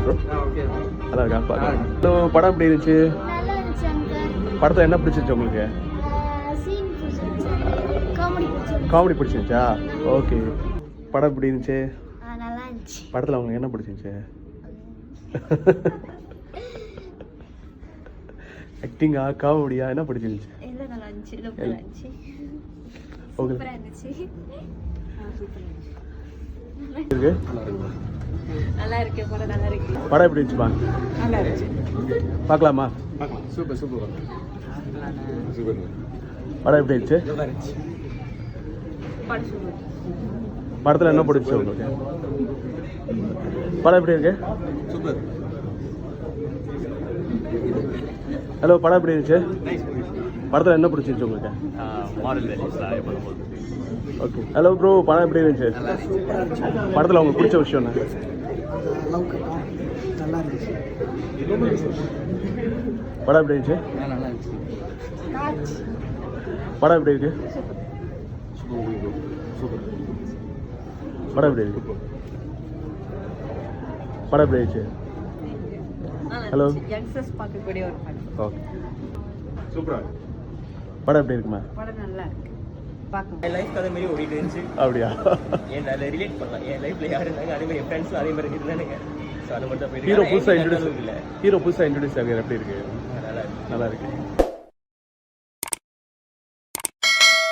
Bro? நல்லா இருக்கா? பார்க்கலாம். படம் எப்படி இருந்துச்சு? படத்தில் என்ன பிடிச்சிருச்சு உங்களுக்கு? காமெடி பிடிச்சிருந்துச்சா? ஓகே. படம் எப்படி இருந்துச்சு? படத்தில் உங்களுக்கு என்ன பிடிச்சிருந்துச்சு? ஆக்டிங்கா காமெடியா என்ன பிடிச்சிருந்துச்சு? நல்லா இருக்கு. படம் நல்லா இருக்கு. படம் எப்படி இருந்துச்சுப்பா? நல்லா இருந்துச்சு. பார்க்கலாமா? Super super. படம் எப்படி இருந்துச்சு? படத்தில் என்ன பிடிச்சிச்சு உங்களுக்கு? படம் எப்படி இருக்கு? சூப்பர். ஹலோ, படம் எப்படி இருந்துச்சு? படத்தில் என்ன பிடிச்சிருச்சு உங்களுக்கு? மாடல் வேல்யூஸ்லாம் ஓகே. ஹலோ ப்ரோ, படம் எப்படி இருந்துச்சு? படத்தில் உங்களுக்கு பிடிச்ச விஷயம் என்ன? நல்லா இருந்துச்சு. படம் எப்படி இருந்துச்சு? நல்லா இருந்துச்சு. படம் எப்படி இருக்கு? சூப்பர். படம் எப்படி இருக்கு? படம் எப்படி இருந்துச்சு? ஹலோ. யங்ஸ்டர்ஸ் பார்க்கக்கூடிய ஒரு படம். ஓகே. சூப்பரா. படம் எப்படி இருக்குமா? படம் நல்லா இருக்கு. பார்க்கலாம். என் லைஃப் அதே மாதிரி ஓடிட்டு இருந்துச்சு. அப்படியா? என் அதில் ரிலேட் பண்ணலாம். என் லைஃப்ல யார் இருந்தாங்க, அதே மாதிரி என் ஃப்ரெண்ட்ஸும் அதே மாதிரி இருந்தானுங்க. ஸோ அது மட்டும் போயிட்டு ஹீரோ புதுசாக இல்லை. இன்ட்ரடியூஸ் ஆகிற எப்படி இருக்கு? நல்லா இருக்கு. நல்லா இருக்கு.